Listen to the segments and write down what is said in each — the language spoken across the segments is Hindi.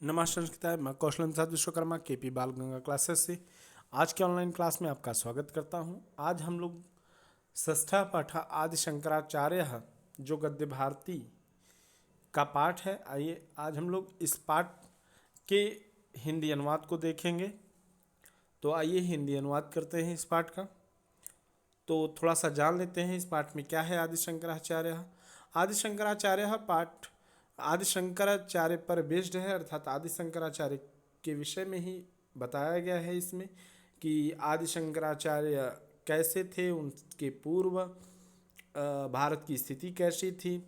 नमस्कार संस्कृत मैं कौशल प्रसाद विश्वकर्मा केपी बाल गंगा क्लासेस से आज के ऑनलाइन क्लास में आपका स्वागत करता हूं। आज हम लोग षष्ठा पाठ आदि शंकराचार्य जो गद्य भारती का पाठ है। आइए आज हम लोग इस पाठ के हिंदी अनुवाद को देखेंगे। तो आइए हिंदी अनुवाद करते हैं इस पाठ का। तो थोड़ा सा जान लेते हैं इस पाठ में क्या है। आदि शंकराचार्य पाठ आदि शंकराचार्य पर बेस्ड है, अर्थात आदि शंकराचार्य के विषय में ही बताया गया है इसमें कि आदि शंकराचार्य कैसे थे, उनके पूर्व भारत की स्थिति कैसी थी,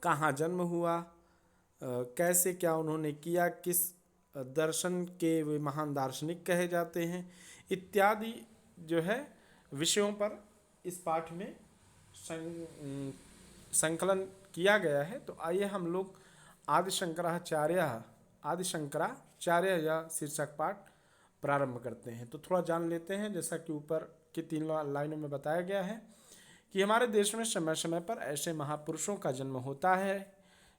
कहाँ जन्म हुआ, कैसे क्या उन्होंने किया, किस दर्शन के वे महान दार्शनिक कहे जाते हैं, इत्यादि जो है विषयों पर इस पाठ में संकलन किया गया है। तो आइए हम लोग आदि शंकराचार्य या शीर्षक पाठ प्रारंभ करते हैं। तो थोड़ा जान लेते हैं। जैसा कि ऊपर की 3 लाइनों में बताया गया है कि हमारे देश में समय समय पर ऐसे महापुरुषों का जन्म होता है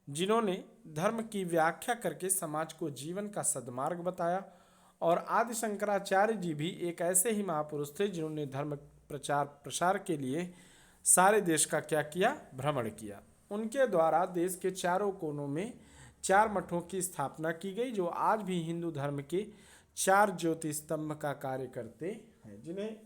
जिन्होंने धर्म की व्याख्या करके समाज को जीवन का सद्मार्ग बताया, और आदि शंकराचार्य जी भी एक ऐसे ही महापुरुष थे जिन्होंने धर्म प्रचार प्रसार के लिए सारे देश का क्या किया, भ्रमण किया। उनके द्वारा देश के चारों कोनों में 4 मठों की स्थापना की गई जो आज भी हिंदू धर्म के 4 ज्योति स्तंभ का कार्य करते हैं। जिन्हें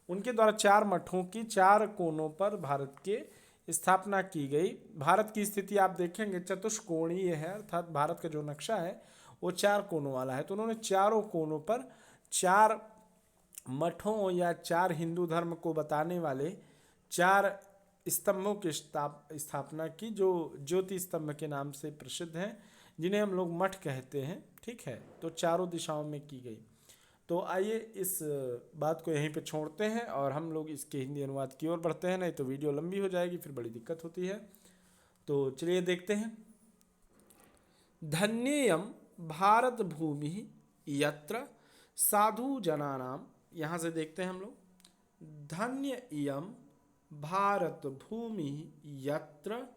उनके द्वारा 4 मठों की 4 कोनों पर भारत के स्थापना की गई। भारत की स्थिति आप देखेंगे चतुष्कोणीय है, अर्थात भारत का जो नक्शा है वो 4 कोनों वाला है। तो उन्होंने चारों कोनों पर 4 मठों या 4 हिंदू धर्म को बताने वाले 4 स्तंभों की स्थापना की, जो ज्योति स्तंभ के नाम से प्रसिद्ध हैं, जिन्हें हम लोग मठ कहते हैं। ठीक है, तो चारों दिशाओं में की गई। तो आइए इस बात को यहीं पे छोड़ते हैं और हम लोग इसके हिंदी अनुवाद की ओर बढ़ते हैं, नहीं तो वीडियो लंबी हो जाएगी, फिर बड़ी दिक्कत होती है। तो चलिए देखते हैं। धन्येयं भारत भूमि यत्र साधु जनानाम, यहाँ से देखते हैं हम लोग। धन्य इयं भारत भूमि यत्र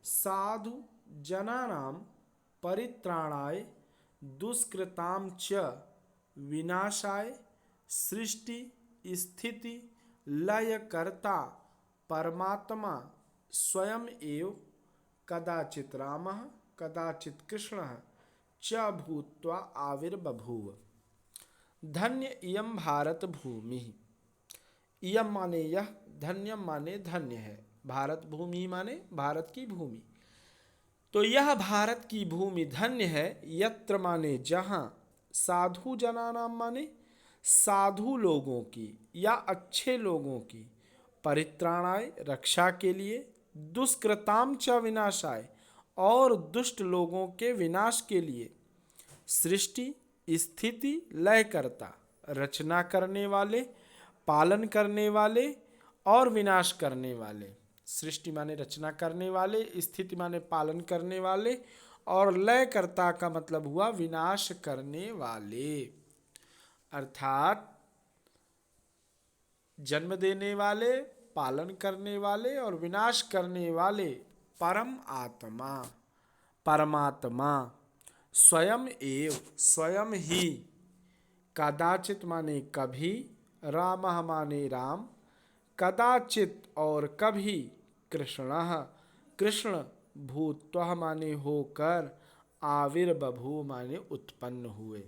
साधु जनानां परित्राणाय दुष्कृतां च विनाशाय सृष्टि स्थिति लयकर्ता परमात्मा स्वयं एव कदाचित् रामः कदाचित् कृष्णः च भूत्वा आविर्बभूव। धन्य इयं भारत भूमि। इयम माने यह, धन्यम माने धन्य है, भारत भूमि माने भारत की भूमि। तो यह भारत की भूमि धन्य है। यत्र माने जहाँ, साधु जनानाम माने साधु लोगों की या अच्छे लोगों की, परित्राणाय रक्षा के लिए, दुष्कृताम च विनाशाय और दुष्ट लोगों के विनाश के लिए, सृष्टि स्थिति लय करता रचना करने वाले, पालन करने वाले और विनाश करने वाले। सृष्टि माने रचना करने वाले, स्थिति माने पालन करने वाले, और लयकर्ता का मतलब हुआ विनाश करने वाले, अर्थात जन्म देने वाले, पालन करने वाले और विनाश करने वाले परम आत्मा, परमात्मा स्वयं एव, स्वयं ही, कदाचित माने कभी, राम माने राम, कदाचित और कभी, कृष्णः कृष्ण, भूत्वा माने होकर, आविर्बभू माने उत्पन्न हुए।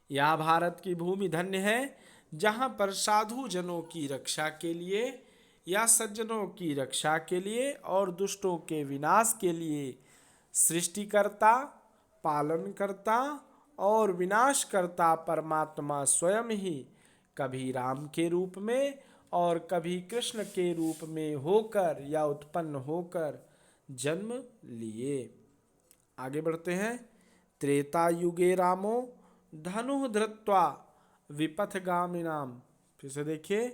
यह भारत की भूमि धन्य है जहाँ पर साधु जनों की रक्षा के लिए या सज्जनों की रक्षा के लिए और दुष्टों के विनाश के लिए सृष्टिकर्ता, पालनकर्ता और विनाशकर्ता परमात्मा स्वयं ही कभी राम के रूप में और कभी कृष्ण के रूप में होकर या उत्पन्न होकर जन्म लिए। आगे बढ़ते हैं। त्रेता युगे रामो धनुः धृत्वा विपथगामिनाम, फिर से देखिए,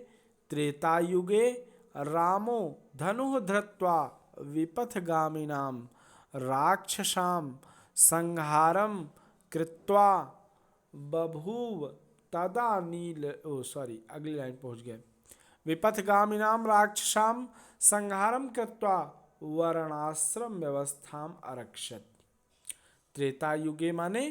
त्रेता युगे रामो धनुः धृत्वा विपथगामिनाम राक्षसां संहारं कृत्वा बभूव तदा नील, अगली लाइन पहुंच गए। विपथगामिनां राक्षसां संहारं कृत्वा वर्णाश्रम व्यवस्थाम अरक्षत। त्रेता युगे माने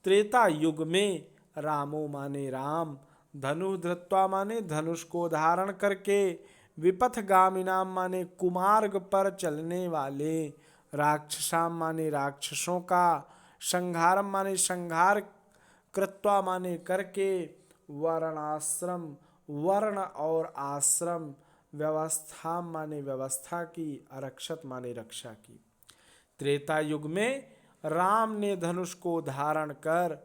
त्रेता युग में, रामो माने राम, धनु धृत्वा माने धनुष को धारण करके, विपथगामिनाम माने कुमार्ग पर चलने वाले, राक्षसाम माने राक्षसों का, संहारम माने संहार कृत्वा माने करके, वर्णाश्रम वर्ण और आश्रम, व्यवस्था माने व्यवस्था की, आरक्षत माने रक्षा की। त्रेता युग में राम ने धनुष को धारण कर,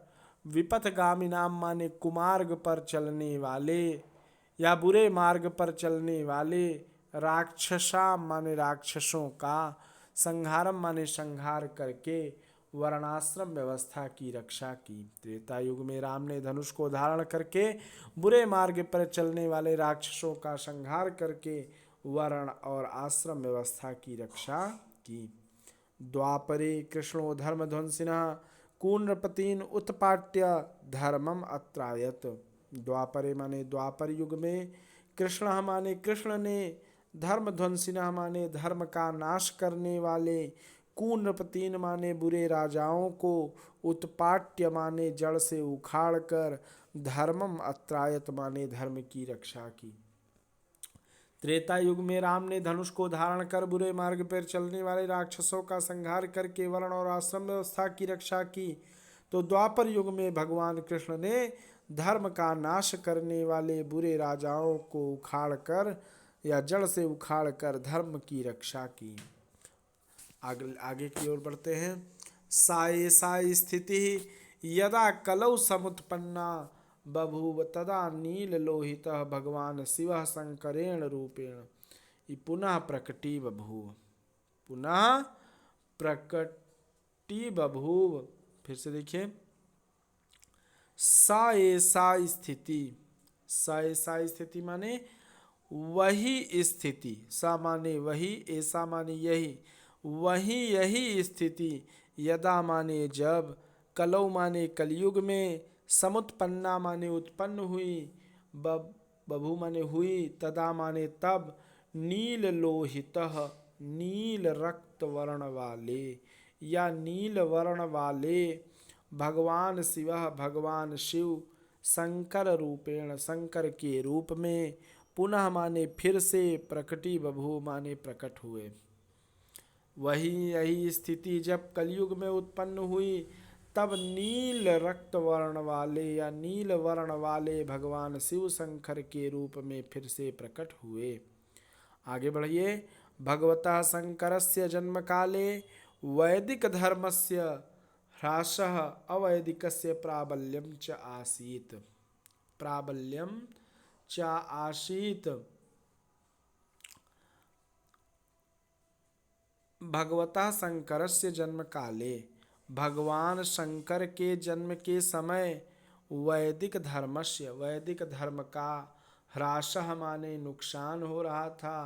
विपथगामी नाम माने कुमार्ग पर चलने वाले या बुरे मार्ग पर चलने वाले, राक्षसा माने राक्षसों का, संहारम माने संहार करके, वर्णाश्रम व्यवस्था की रक्षा की। त्रेता युग में राम ने धनुष को धारण करके बुरे मार्ग पर चलने वाले राक्षसों का संहार करके वर्ण और आश्रम व्यवस्था की रक्षा की। द्वापरे कृष्णो धर्मध्वंसिनः कूर्णपतीन उत्पाट्य धर्मम अत्रायत। द्वापरे माने द्वापर युग में, कृष्ण माने कृष्ण ने, धर्मध्वंसिनः माने धर्म का नाश करने वाले, कूर्णपतीन माने बुरे राजाओं को, उत्पाट्य माने जड़ से उखाड़ कर, धर्मम अत्रायत माने धर्म की रक्षा की। त्रेता युग में राम ने धनुष को धारण कर बुरे मार्ग पर चलने वाले राक्षसों का संहार करके वर्ण और आश्रम व्यवस्था की रक्षा की। तो द्वापर युग में भगवान कृष्ण ने धर्म का नाश करने वाले बुरे राजाओं को उखाड़ कर या जड़ से उखाड़ कर धर्म की रक्षा की। आगे की ओर बढ़ते हैं। सा स्थिति यदा कलौ समुत्पन्ना बभूव तदा नील लोहित भगवान शिव शंकरेण रूपेण पुनः प्रकटी बभूव। पुनः प्रकटी बभूव। फिर से देखिए, सा स्थिति, सा स्थिति माने वही स्थिति, सा माने वही, ऐसा माने यही, वही यही स्थिति, यदा माने जब, कलौ माने कलयुग में, समुत्पन्ना माने उत्पन्न हुई, बभू माने हुई, तदा माने तब, नील लोहितः नील रक्त वर्ण वाले या नील वर्ण वाले, भगवान शिव भगवान शिव, शंकर रूपेण शंकर के रूप में, पुनः माने फिर से, प्रकटी बभू माने प्रकट हुए। वही यही स्थिति जब कलयुग में उत्पन्न हुई, तब नील रक्त वर्ण वाले या नील वर्ण वाले भगवान शिव शंकर के रूप में फिर से प्रकट हुए। आगे बढ़िए। भगवतः शंकरस्य जन्म काले वैदिक धर्मस्य ह्रासः अवैदिकस्य प्राबल्यं च आसीत्। प्राबल्यं च आसीत्। भगवतः शंकरस्य जन्म काले, भगवान शंकर के जन्म के समय, वैदिक धर्मस्य वैदिक धर्म का, ह्रासः माने नुकसान हो रहा था,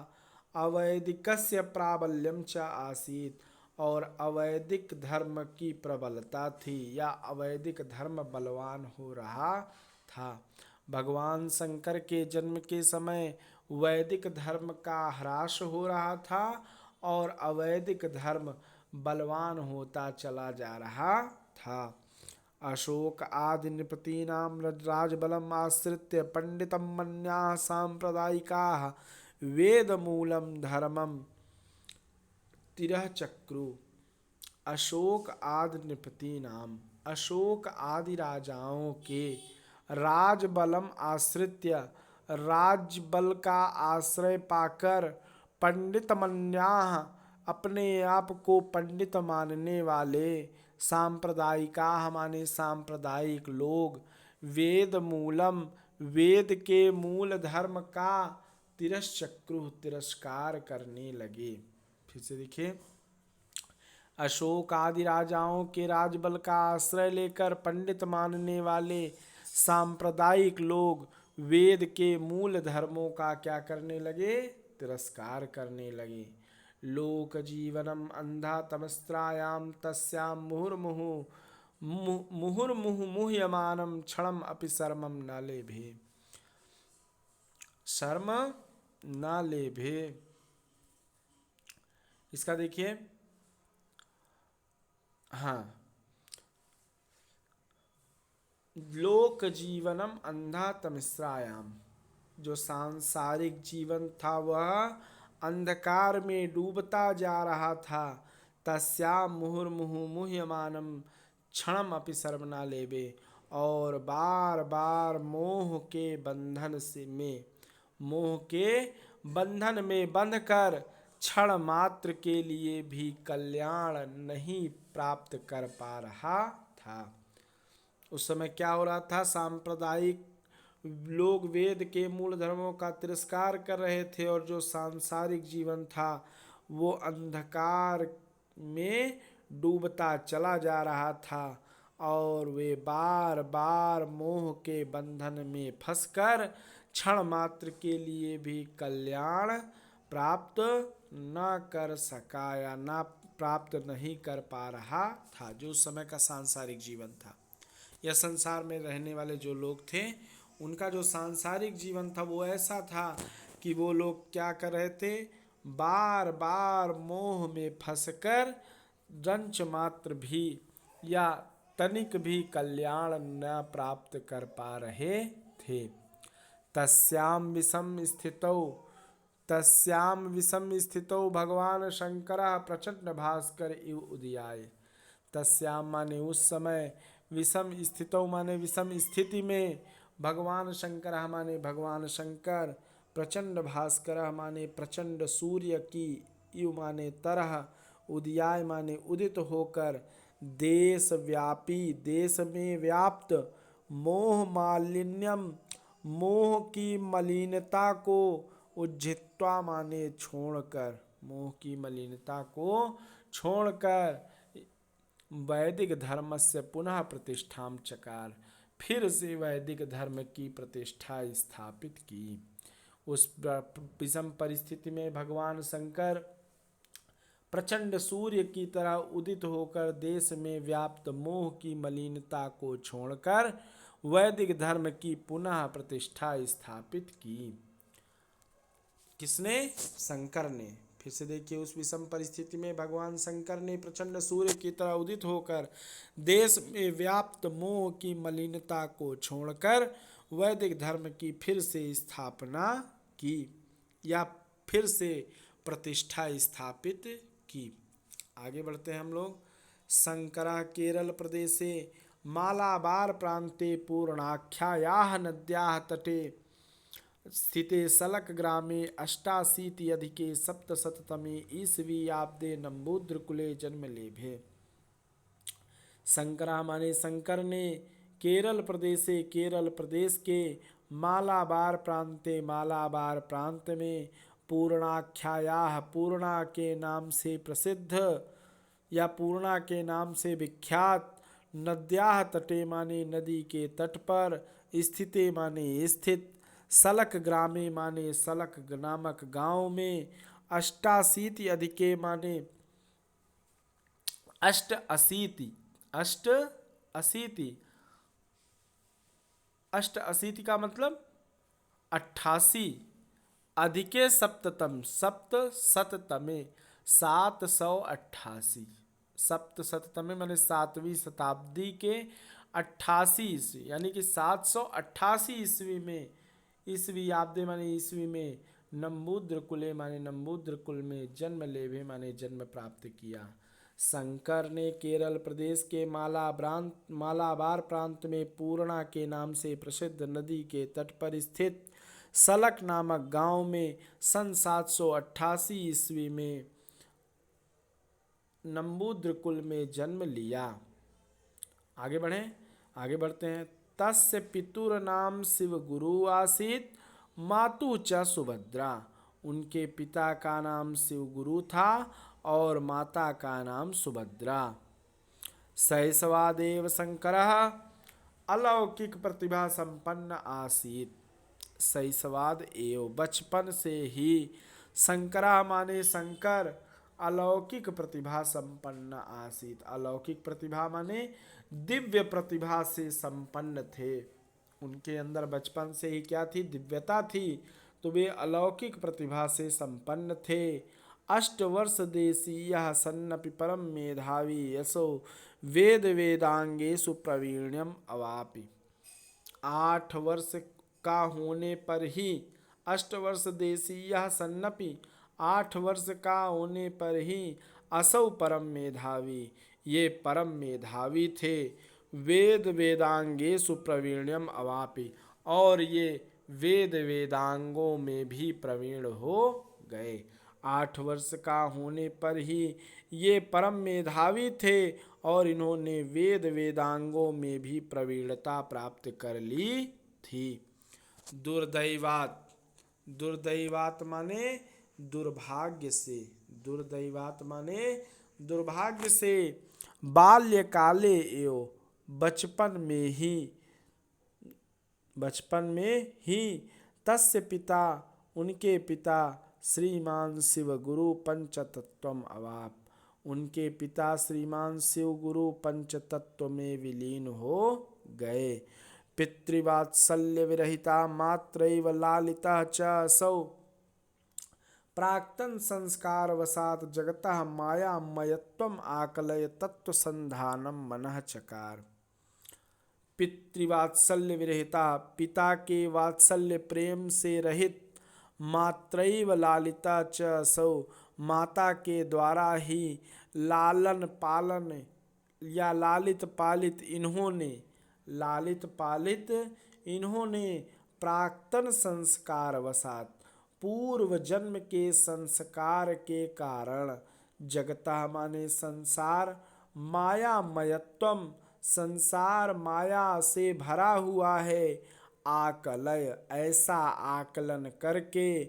अवैदिकस्य प्राबल्यं च आसीत् और अवैदिक धर्म की प्रबलता थी या अवैदिक धर्म बलवान हो रहा था। भगवान शंकर के जन्म के समय वैदिक धर्म का ह्रास हो रहा था और अवैदिक धर्म बलवान होता चला जा रहा था। अशोक आदि नृपतीनां राजबलम् आश्रित्य पंडितं मन्याः सांप्रदायिकाः वेदमूलं धर्मं तिरश्चक्रु। अशोक आदि नृपतीनाम, अशोक आदि राजाओं के, राजबलम आश्रित्य राजबल का आश्रय पाकर, पंडित मन्याः अपने आप को पंडित मानने वाले, सांप्रदायिका माने सांप्रदायिक लोग, वेद मूलम वेद के मूल धर्म का, तिरश्चक्रु तिरस्कार करने लगे। फिर से देखिए, अशोक आदि राजाओं के राजबल का आश्रय लेकर पंडित मानने वाले सांप्रदायिक लोग वेद के मूल धर्मों का क्या करने लगे? तिरस्कार करने लगे। लोक जीवनम अंधा तमस्त्रायाम तस्याम मुहुर्मुहुः मुह्यमानम क्षणम अपि शर्मम न लेभे। शर्म न लेभे। इसका देखिए, हाँ, लोक जीवनम अंधातमिश्रायाम, जो सांसारिक जीवन था वह अंधकार में डूबता जा रहा था। तस्याम मुहुर्मुहु मुह्यमानम क्षणम अपि शर्म न लेबे, और बार बार मोह के बंधन में बंधकर क्षण मात्र के लिए भी कल्याण नहीं प्राप्त कर पा रहा था। उस समय क्या हो रहा था? सांप्रदायिक लोग वेद के मूल धर्मों का तिरस्कार कर रहे थे, और जो सांसारिक जीवन था वो अंधकार में डूबता चला जा रहा था, और वे बार बार मोह के बंधन में फंसकर क्षण मात्र के लिए भी कल्याण प्राप्त न कर सका या ना प्राप्त नहीं कर पा रहा था। जो उस समय का सांसारिक जीवन था, या संसार में रहने वाले जो लोग थे उनका जो सांसारिक जीवन था वो ऐसा था कि वो लोग क्या कर रहे थे? बार बार मोह में फंसकर रंच मात्र भी या तनिक भी कल्याण न प्राप्त कर पा रहे थे। तस्याम विषम स्थितौ भगवान शंकरः प्रचंड भास्कर इव उदयाय। तस्याम माने उस समय, विषम स्थितौ माने विषम स्थिति में, भगवान शंकर माने भगवान शंकर, प्रचंड भास्कर माने प्रचंड सूर्य की, इव माने तरह, उदयाय माने उदित होकर, देश व्यापी देश में व्याप्त, मोह मालिन्यम मोह की मलिनता को, उज्झित्वा माने छोड़कर, मोह की मलिनता को छोड़कर, वैदिक धर्म से पुनः प्रतिष्ठाम चकार, फिर से वैदिक धर्म की प्रतिष्ठा स्थापित की। उस विषम परिस्थिति में भगवान शंकर प्रचंड सूर्य की तरह उदित होकर देश में व्याप्त मोह की मलिनता को छोड़कर वैदिक धर्म की पुनः प्रतिष्ठा स्थापित की। किसने? शंकर ने। फिर से देखिए, उस विषम परिस्थिति में भगवान शंकर ने प्रचंड सूर्य की तरह उदित होकर देश में व्याप्त मोह की मलिनता को छोड़कर वैदिक धर्म की फिर से स्थापना की, या फिर से प्रतिष्ठा स्थापित की। आगे बढ़ते हैं हम लोग। शंकरा केरल प्रदेशे मालाबार प्रांते पूर्णाख्यायाः नद्याः तटे स्थिते सलक ग्रामे अष्टाशीत्यधिके सप्तशततमे ईस्वीयाब्दे नंबूद्रकुले जन्म लेभे। शंकरा माने शंकर ने केरल प्रदेशे, केरल प्रदेश के मालाबार प्रांते, मालाबार प्रांत में पूर्णाख्यायाः पूर्णा के नाम से प्रसिद्ध या पूर्णा के नाम से विख्यात, नद्याः तटे माने नदी के तट पर, स्थिते माने स्थित, सलक ग्रामे माने सलक नामक गांव में, अष्टाशीति अधिके माने अष्ट अशीति का मतलब 88, अधिके सप्ततम, सप्त शततमे 788, सप्त शततमे माने 7वीं शताब्दी के 88 ईस्वी, यानी कि 788 ईस्वी में, ईस्वी आब्दे माने ईस्वी में, नंबूद्र कुले माने नंबूद्र कुल में, जन्म लेभे माने जन्म प्राप्त किया। शंकर ने केरल प्रदेश के मालाबार प्रांत में पूर्णा के नाम से प्रसिद्ध नदी के तट पर स्थित सलक नामक गांव में सन 788 ईस्वी में नंबूद्र कुल में जन्म लिया। आगे बढ़ते हैं। तस्य पितुर नाम शिव गुरु आसीत, मातु च सुभद्रा। उनके पिता का नाम शिव गुरु था और माता का नाम सुभद्रा। शैशवादेव शंकरः अलौकिक प्रतिभा संपन्न आसीत। शैशवाद एवं बचपन से ही शंकरा माने शंकर अलौकिक प्रतिभा संपन्न आसीत। अलौकिक प्रतिभा माने दिव्य प्रतिभा से संपन्न थे। उनके अंदर बचपन से ही क्या थी? दिव्यता थी। तो वे अलौकिक प्रतिभा से संपन्न थे। अष्टवर्ष देशीयः सन्नपि परम मेधावी, यशो वेद वेदांगेषु प्रवीण्यम अवापि। 8 वर्ष का होने पर ही, अष्टवर्ष देशीयः सन्नपि, 8 वर्ष का होने पर ही असौ परम मेधावी, ये परम मेधावी थे। वेद वेदांगेषु प्रवीण्यम अवापि, और ये वेद वेदांगों में भी प्रवीण हो गए। 8 वर्ष का होने पर ही ये परम मेधावी थे और इन्होंने वेद वेदांगों में भी प्रवीणता प्राप्त कर ली थी। दुर्दैवात, दुर्दैवात माने दुर्भाग्य से, दुर्दैवात माने दुर्भाग्य से, बाल्यकाले एवं बचपन में ही तस्य पिता, उनके पिता श्रीमान शिव गुरु पंचतत्वम अवाप, उनके पिता श्रीमान शिव गुरु पंचतत्व में विलीन हो गए। पितृवात्सल्य विरहिता मात्रैव लालिता च असौ, प्राक्तन संस्कार वसात जगतः मायामयत्वम आकलय तत्व संधानम मनः चकार। पितृवात्सल्य विरहिता, पिता के वात्सल्य प्रेम से रहित, मात्रैव लालिता च असौ, माता के द्वारा ही लालन पालन या लालित पालित इन्होंने प्राक्तन संस्कार वसात, पूर्व जन्म के संस्कार के कारण, जगता माने संसार, मायामयत्वम संसार माया से भरा हुआ है, आकलय ऐसा आकलन करके,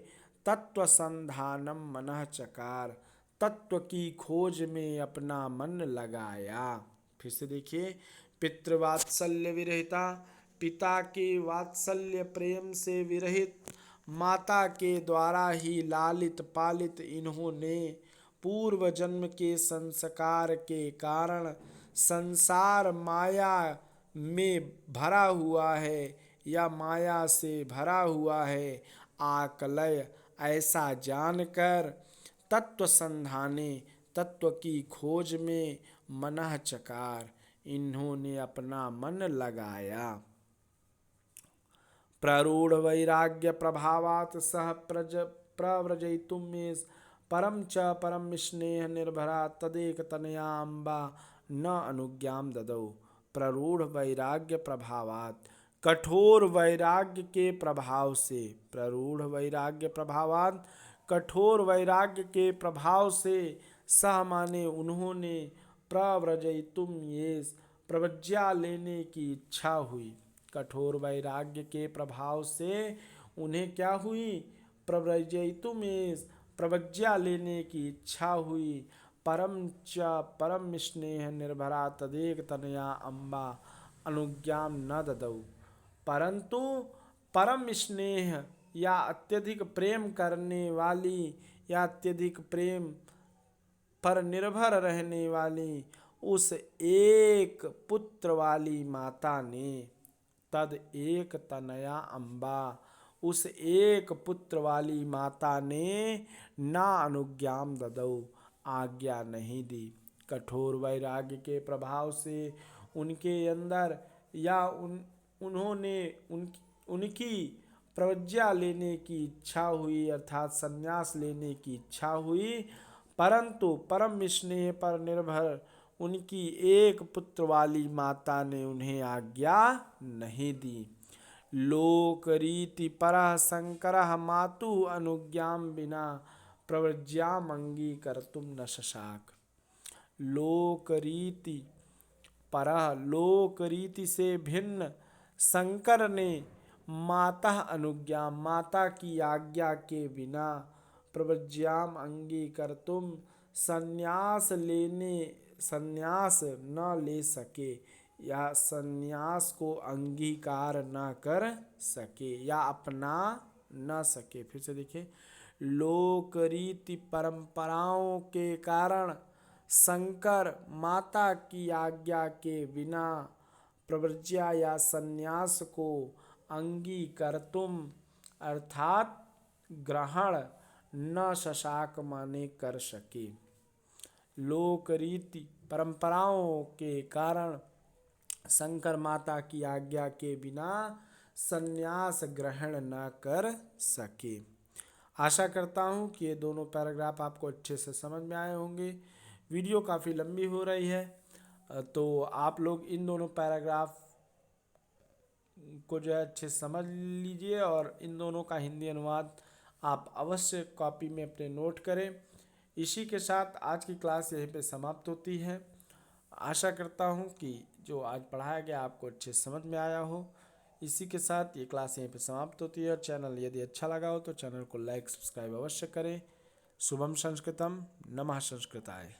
तत्व संधानम मनः चकार तत्व की खोज में अपना मन लगाया। फिर से देखिए, पितृवात्सल्य विरहिता, पिता के वात्सल्य प्रेम से विरहित, माता के द्वारा ही लालित पालित इन्होंने पूर्व जन्म के संस्कार के कारण संसार माया में भरा हुआ है या माया से भरा हुआ है, आकलय ऐसा जानकर, तत्व संधाने तत्व की खोज में, मनः चकार इन्होंने अपना मन लगाया। प्ररूढ़ वैराग्य प्रभावात् सह प्रव्रजयितुं मे परम च परम स्नेह निर्भरा तदेक तनया अम्बा न अनुज्ञाम ददौ। प्ररूढ़ वैराग्य प्रभावात्, कठोर वैराग्य के प्रभाव से, प्ररूढ़ वैराग्य प्रभावात् कठोर वैराग्य के प्रभाव से, सह माने उन्होंने, प्रव्रजयितुम ये प्रव्रज्या लेने की इच्छा हुई। कठोर वैराग्य के प्रभाव से उन्हें क्या हुई, प्रव्रजयितुम प्रव्रज्या लेने की इच्छा हुई। परम च परम स्नेह निर्भरा तदेक तनया अम्बा अनुज्ञाम न ददौ, परंतु परम स्नेह या अत्यधिक प्रेम करने वाली या अत्यधिक प्रेम पर निर्भर रहने वाली उस एक पुत्र वाली माता ने, तद एक तनया अम्बा, उस एक पुत्र वाली माता ने, ना अनुज्ञाम ददौ आज्ञा नहीं दी। कठोर वैराग्य के प्रभाव से उनके अंदर या उन्होंने उनकी प्रव्रज्या लेने की इच्छा हुई, अर्थात संन्यास लेने की इच्छा हुई, परंतु परम स्नेह पर निर्भर उनकी एक पुत्र वाली माता ने उन्हें आज्ञा नहीं दी। लोक रीति परः शंकरः मातुः अनुज्ञाम बिना प्रव्रज्याम अंगीकर्तुम न शशाक। लोक रीति परः, लोक रीति से भिन्न शंकर ने माता अनुज्ञा, माता की आज्ञा के बिना, प्रव्रज्याम अंगीकर्तुम संन्यास न ले सके या संन्यास को अंगीकार न कर सके या अपना न सके। फिर से देखिए, लोक रीति परंपराओं के कारण शंकर माता की आज्ञा के बिना प्रव्रज्या या संन्यास को अंगीकर्तुम अर्थात ग्रहण न शशाक माने कर सके। लोक रीति परंपराओं के कारण शंकर माता की आज्ञा के बिना संन्यास ग्रहण न कर सके। आशा करता हूँ कि ये दोनों पैराग्राफ आपको अच्छे से समझ में आए होंगे। वीडियो काफ़ी लंबी हो रही है, तो आप लोग इन दोनों पैराग्राफ को जो है अच्छे से समझ लीजिए और इन दोनों का हिंदी अनुवाद आप अवश्य कॉपी में अपने नोट करें। इसी के साथ आज की क्लास यहीं पे समाप्त होती है। आशा करता हूँ कि जो आज पढ़ाया गया आपको अच्छे से समझ में आया हो। इसी के साथ ये क्लास यहीं पे समाप्त होती है और चैनल यदि अच्छा लगा हो तो चैनल को लाइक सब्सक्राइब अवश्य करें। शुभम संस्कृतम, नमः संस्कृताय।